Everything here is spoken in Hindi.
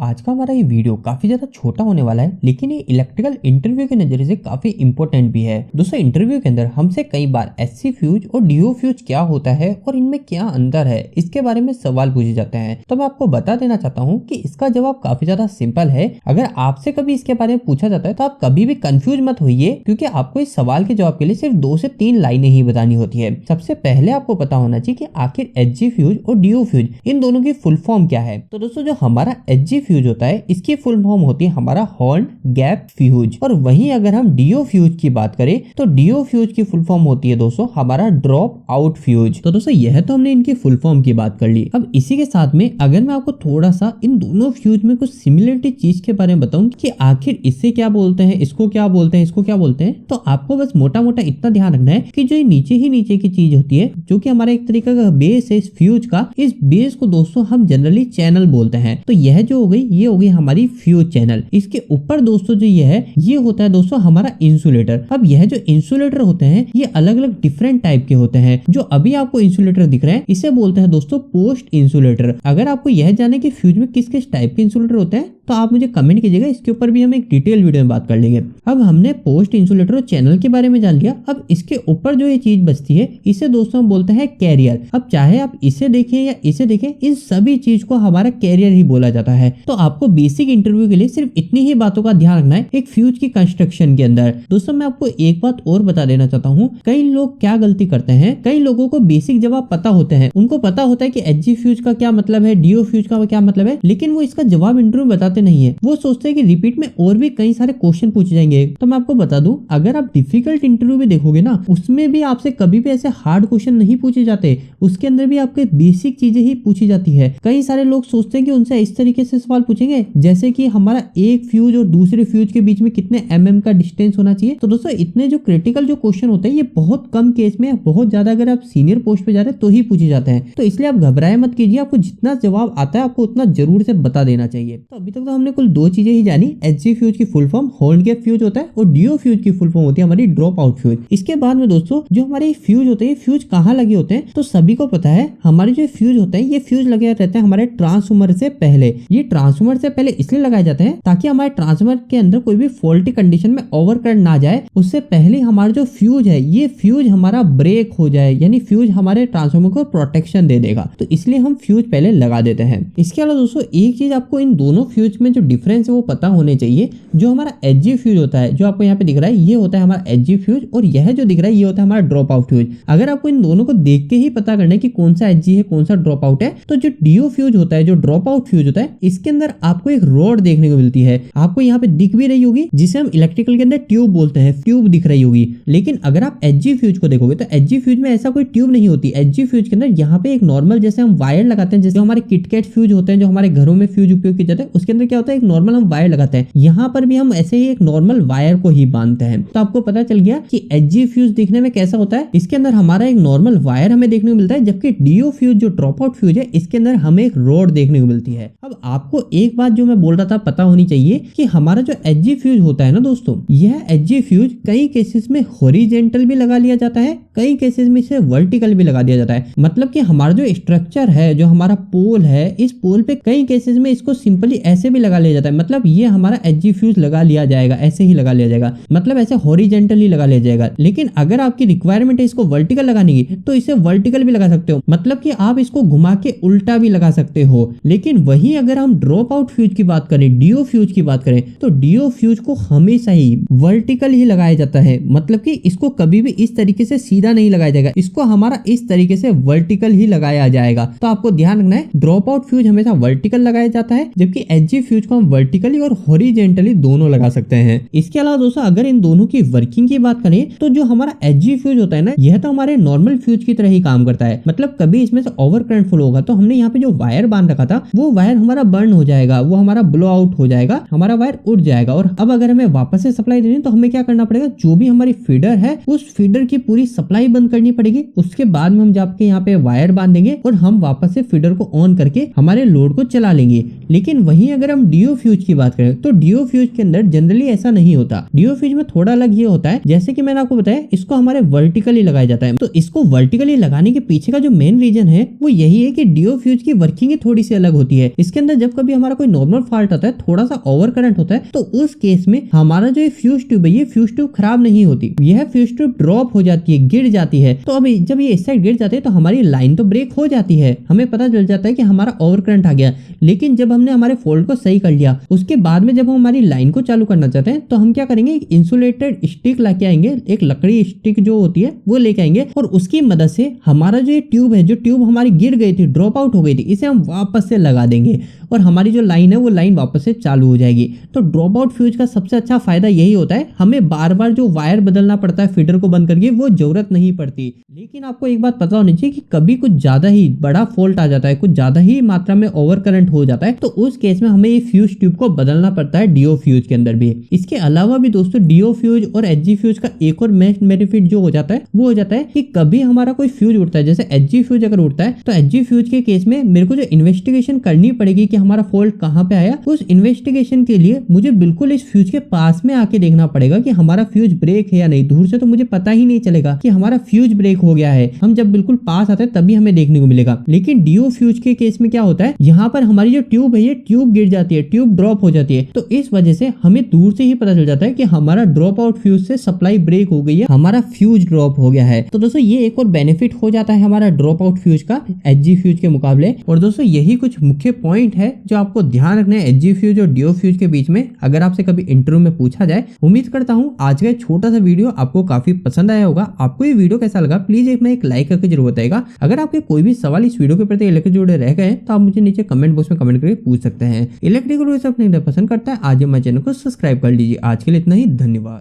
आज का हमारा ये वीडियो काफी ज्यादा छोटा होने वाला है, लेकिन ये इलेक्ट्रिकल इंटरव्यू के नजरिए से काफी इंपॉर्टेंट भी है। दोस्तों, इंटरव्यू के अंदर हमसे कई बार एचसी फ्यूज और डीओ फ्यूज क्या होता है और इनमें क्या अंतर है, इसके बारे में सवाल पूछे जाते हैं। तो मैं आपको बता देना चाहता हूँ कि इसका जवाब काफी ज्यादा सिंपल है। अगर आपसे कभी इसके बारे में पूछा जाता है तो आप कभी भी कंफ्यूज मत होइए, क्योंकि आपको इस सवाल के जवाब के लिए सिर्फ 2 से 3 लाइनें ही बतानी होती है। सबसे पहले आपको पता होना चाहिए कि आखिर एचजी फ्यूज और डीओ फ्यूज इन दोनों की फुल फॉर्म क्या है। तो दोस्तों, जो हमारा एचजी फ्यूज होता है इसकी फुल फॉर्म होती है हमारा हॉर्न गैप फ्यूज, और वहीं अगर हम डीओ फ्यूज की बात करें तो डीओ फ्यूज की फुल फॉर्म होती है दोस्तों हमारा ड्रॉप आउट फ्यूज। तो दोस्तों, यह तो हमने इनकी फुल फॉर्म की बात कर ली। अब इसी के साथ में अगर मैं आपको थोड़ा सा इन दोनों फ्यूज में कुछ सिमिलरिटी चीज के बारे में बताऊं कि आखिर इससे क्या बोलते हैं, इसको क्या बोलते हैं, इसको क्या बोलते हैं, तो आपको बस मोटा मोटा इतना ध्यान रखना है कि जो नीचे ही नीचे की चीज होती है, जो कि हमारा एक तरीका का बेस है इस फ्यूज का, इस बेस को दोस्तों हम जनरली चैनल बोलते हैं। तो यह जो हो गई ये हो गई हमारी फ्यूज चैनल। इसके ऊपर दोस्तों जो ये होता है दोस्तों हमारा इंसुलेटर। अब यह जो इंसुलेटर होते हैं ये अलग अलग डिफरेंट टाइप के होते हैं। जो अभी आपको इंसुलेटर दिख रहे हैं इसे बोलते हैं दोस्तों पोस्ट इंसुलेटर। अगर आपको यह जाने कि फ्यूज में किस किस टाइप के इंसुलेटर होते हैं तो आप मुझे कमेंट कीजिएगा, इसके ऊपर भी हम एक डिटेल वीडियो में बात कर लेंगे। अब हमने पोस्ट इंसुलेटर और चैनल के बारे में जान लिया। अब इसके ऊपर जो ये चीज बचती है इसे दोस्तों हम बोलते हैं कैरियर। अब चाहे आप इसे देखें या इसे देखें, इन सभी चीज को हमारा कैरियर ही बोला जाता है। तो आपको बेसिक इंटरव्यू के लिए सिर्फ इतनी ही बातों का ध्यान रखना है एक फ्यूज की कंस्ट्रक्शन के अंदर। दोस्तों, मैं आपको एक बात और बता देना चाहता हूँ, कई लोग क्या गलती करते हैं, कई लोगों को बेसिक जवाब पता होते हैं, उनको पता होता है कि एचजी फ्यूज का क्या मतलब है, डीओ फ्यूज का क्या मतलब है, लेकिन वो इसका जवाब इंटरव्यू में बताते नहीं है। वो सोचते हैं कि रिपीट में और भी कई सारे क्वेश्चन पूछे जाएंगे। तो मैं आपको बता दूं, अगर आप डिफिकल्ट इंटरव्यू भी देखोगे ना, उसमें भी आपसे कभी भी ऐसे हार्ड क्वेश्चन नहीं पूछे जाते, उसके अंदर भी आपके बेसिक चीजें ही पूछी जाती है। कई सारे लोग सोचते हैं कि उनसे इस तरीके से सवाल पूछेंगे जैसे कि हमारा एक फ्यूज और दूसरे फ्यूज के बीच में कितने mm का डिस्टेंस होना चाहिए। तो दोस्तों, इतने जो क्रिटिकल जो क्वेश्चन होते हैं ये बहुत कम केस में, बहुत ज्यादा अगर आप सीनियर पोस्ट पे जा रहे हैं तो ही पूछे जाते हैं। तो इसलिए आप घबराए मत कीजिए, आपको जितना जवाब आता है आपको उतना जरूर से बता देना चाहिए। तो अभी तक तो हमने कुल 2 चीजें ही जानी, एचजी फ्यूज की full form horn gap fuse होता है और डीओ फ्यूज की फुल फॉर्म होती है हमारी ड्रॉप आउट फ्यूज। इसके बाद में दोस्तों जो हमारे फ्यूज होते हैं, फ्यूज कहाँ लगे होते हैं, तो सभी को पता है हमारे जो फ्यूज होते हैं ये फ्यूज लगे रहते हैं हमारे ट्रांसफार्मर से पहले। ये ट्रांसफार्मर से पहले इसलिए लगाए जाते हैं ताकि हमारे ट्रांसफार्मर के अंदर कोई भी फॉल्टी कंडीशन में ओवर करंट ना जाए, उससे पहले हमारा जो फ्यूज है ये फ्यूज हमारा ब्रेक हो जाए, यानी फ्यूज हमारे ट्रांसफार्मर को प्रोटेक्शन दे देगा। तो इसलिए हम फ्यूज पहले लगा देते हैं। इसके अलावा दोस्तों एक चीज आपको इन दोनों फ्यूज में जो डिफरेंस है वो पता होने चाहिए। जो हमारा एचजी फ्यूज होता है, जो आपको यहाँ पे दिख रहा है, ये होता है हमारा एचजी फ्यूज, और यह जो दिख रहा है ये होता है हमारा ड्रॉप आउट फ्यूज। अगर आपको इन दोनों को देख के ही पता करना है कि कौन सा एचजी है कौन सा ड्रॉप आउट है, तो जो डीओ फ्यूज होता है, जो ड्रॉप आउट फ्यूज होता है, इसके अंदर आपको एक रॉड देखने को मिलती है। आपको यहाँ पे दिख भी रही होगी, जिसे हम इलेक्ट्रिकल के अंदर ट्यूब बोलते हैं, ट्यूब दिख रही होगी। लेकिन अगर आप एचजी फ्यूज को देखोगे तो एचजी फ्यूज में ऐसा कोई ट्यूब नहीं होती। एचजी फ्यूज के अंदर यहाँ पे एक नॉर्मल जैसे हम वायर लगाते हैं, जैसे हमारे किटकैट फ्यूज होते हैं जो हमारे घरों में फ्यूज उपयोग किए जाते हैं, उसके अंदर क्या होता है एक नॉर्मल हम वायर लगाते हैं। यहाँ पर भी हम ऐसे ही एक नॉर्मल वायर को ही बांधते हैं। तो आपको पता चल गया कि एचजी फ्यूज दिखने में कैसा होता है। इसके अंदर हमारा एक नॉर्मल वायर हमें देखने को मिलता है, जबकि डीओ फ्यूज जो ड्रॉप आउट फ्यूज है इसके अंदर हमें एक रॉड देखने को मिलती है। अब आपको एक बात जो मैं बोल रहा था पता होनी चाहिए कि हमारा जो एचजी फ्यूज होता है ना दोस्तों, यह एचजी फ्यूज कई केसेस में हॉरिजेंटल भी लगा लिया जाता है, कई केसेस में इसे वर्टिकल भी लगा दिया जाता है। मतलब कि हमारा जो स्ट्रक्चर है, जो हमारा पोल है, इस पोल पे कई केसेस में इसको सिंपली ऐसे भी लगा लिया जाता है। मतलब ये हमारा एचजी फ्यूज लगा लिया जाएगा, ऐसे ही लगा लिया जाएगा, मतलब ऐसे हॉरिजेंटली लगा लिया जाएगा। लेकिन अगर आपकी रिक्वायरमेंट है इसको वर्टिकल लगाने की तो इसे वर्टिकल भी लगा सकते हो, मतलब कि आप इसको घुमा के उल्टा भी लगा सकते हो। लेकिन वहीं अगर हम ड्रॉप आउट फ्यूज की बात करें, डीओ फ्यूज की बात करें, तो डीओ फ्यूज को हमेशा ही वर्टिकल ही लगाया जाता है। मतलब कि इसको कभी भी इस तरीके से सीधा नहीं लगाया जाएगा, इसको हमारा इस तरीके से वर्टिकल ही लगाया जाएगा। तो आपको ध्यान रखना है ड्रॉप आउट फ्यूज हमेशा वर्टिकल लगाया जाता है, जबकि एचजी फ्यूज को हम वर्टिकली और हॉरिजेंटली दोनों लगा सकते हैं। इसके अलावा दोस्तों अगर इन दोनों की वर्किंग की बात करें तो जो हमारा एचजी फ्यूज होता है ना, यह तो हमारे नॉर्मल फ्यूज की तरह ही काम करता है। मतलब कभी इसमें से ओवर करंट फ्लो होगा तो हमने यहाँ पे जो वायर बांध रखा था वो वायर हमारा बर्न हो जाएगा, वो हमारा ब्लो आउट हो जाएगा, हमारा वायर उड़ जाएगा। और अब अगर हमें वापस से सप्लाई देनी है तो हमें क्या करना पड़ेगा, जो भी हमारी फीडर है उस फीडर की पूरी सप्लाई बंद करनी पड़ेगी। उसके बाद में हम जाके यहाँ पे वायर बांधेंगे और हम वापस से फीडर को ऑन करके हमारे लोड को चला लेंगे। लेकिन वहीं अगर हम डीओ फ्यूज की बात करें तो डीओ फ्यूज के अंदर जनरली ऐसा नहीं होता। डीओ फ्यूज में थोड़ा अलग ये होता है, जैसे कि मैंने आपको बताया इसको हमारे वर्टिकली लगाया जाता है। तो इसको वर्टिकली लगाने के पीछे का जो मेन रीजन है वो यही है कि डीओ फ्यूज की वर्किंग थोड़ी सी अलग होती है। इसके अंदर जब कभी भी हमारा कोई नॉर्मल फॉल्ट आता है, थोड़ा सा ओवर करंट होता है, तो उस केस में हमारा जो फ्यूज ट्यूब है, ये फ्यूज ट्यूब खराब नहीं होती, यह फ्यूज ट्यूब ड्रॉप हो जाती है, गिर जाती है। तो अब जब ये इस साइड गिर जाती है तो हमारी लाइन तो ब्रेक हो जाती है, हमें पता चल जाता है कि हमारा ओवर करंट आ गया। लेकिन जब हमने हमारे फॉल्ट को सही कर लिया, उसके बाद में जब हम हमारी लाइन को चालू करना चाहते हैं तो हम क्या करेंगे, एक इंसुलेटेड स्टिक लेके आएंगे, एक लकड़ी स्टिक जो होती है वो लेके आएंगे, और उसकी मदद से हमारा जो ट्यूब है, जो ट्यूब हमारी गिर गई थी, ड्रॉप आउट हो गई थी, इसे हम वापस से लगा देंगे और हमारी जो लाइन है वो लाइन वापस से चालू हो जाएगी। तो ड्रॉप आउट फ्यूज का सबसे अच्छा फायदा यही होता है, हमें बार बार जो वायर बदलना पड़ता है फीडर को बंद करके, वो जरूरत नहीं पड़ती। लेकिन आपको एक बात पता होनी चाहिए कि कभी कुछ ज्यादा ही बड़ा फॉल्ट आ जाता है, कुछ ज्यादा ही मात्रा में ओवर करंट हो जाता है, तो उस केस में हमें ये फ्यूज ट्यूब को बदलना पड़ता है डीओ फ्यूज के अंदर भी। इसके अलावा भी दोस्तों डीओ फ्यूज और एचजी फ्यूज का एक और बेनिफिट जो हो जाता है वो हो जाता है कि कभी हमारा कोई फ्यूज उड़ता है, जैसे एचजी फ्यूज अगर उड़ता है तो एचजी फ्यूज के केस में मेरे को जो इन्वेस्टिगेशन करनी पड़ेगी कि हमारा फॉल्ट कहाँ पे आया, उस इन्वेस्टिगेशन के लिए मुझे बिल्कुल इस फ्यूज के पास में आके देखना पड़ेगा कि हमारा फ्यूज ब्रेक है या नहीं। दूर से तो मुझे पता ही नहीं चलेगा कि हमारा फ्यूज ब्रेक हो गया है, हम जब बिल्कुल पास आते हैं तभी हमें देखने को मिलेगा। लेकिन डीओ फ्यूज के केस में क्या होता है, यहाँ पर हमारी जो ट्यूब है ये ट्यूब गिर जाती है, ट्यूब ड्रॉप हो जाती है, तो इस वजह से हमें दूर से ही पता चल जाता है कि हमारा ड्रॉप आउट फ्यूज से सप्लाई ब्रेक हो गई है, हमारा फ्यूज ड्रॉप हो गया है। तो दोस्तों ये एक और बेनिफिट हो जाता है हमारा ड्रॉप आउट फ्यूज का एचजी फ्यूज के मुकाबले। और दोस्तों यही कुछ मुख्य पॉइंट है जो आपको ध्यान रखना है एचजी फ्यूज और डीओ फ्यूज के बीच में, अगर आपसे कभी इंटरव्यू में पूछा जाए। उम्मीद करता हूँ आज का छोटा सा वीडियो आपको काफी पसंद आया होगा। आपको ये वीडियो कैसा लगा प्लीज एक लाइक करके जरूर बताएगा। अगर आपके कोई भी सवाल इस वीडियो के प्रति लेकर जुड़े रह गए तो आप मुझे नीचे कमेंट बॉक्स में कमेंट करके पूछ सकते हैं। इलेक्ट्रिकल पसंद करता है आज हमारे चैनल को सब्सक्राइब कर लीजिए। आज के लिए इतना ही, धन्यवाद।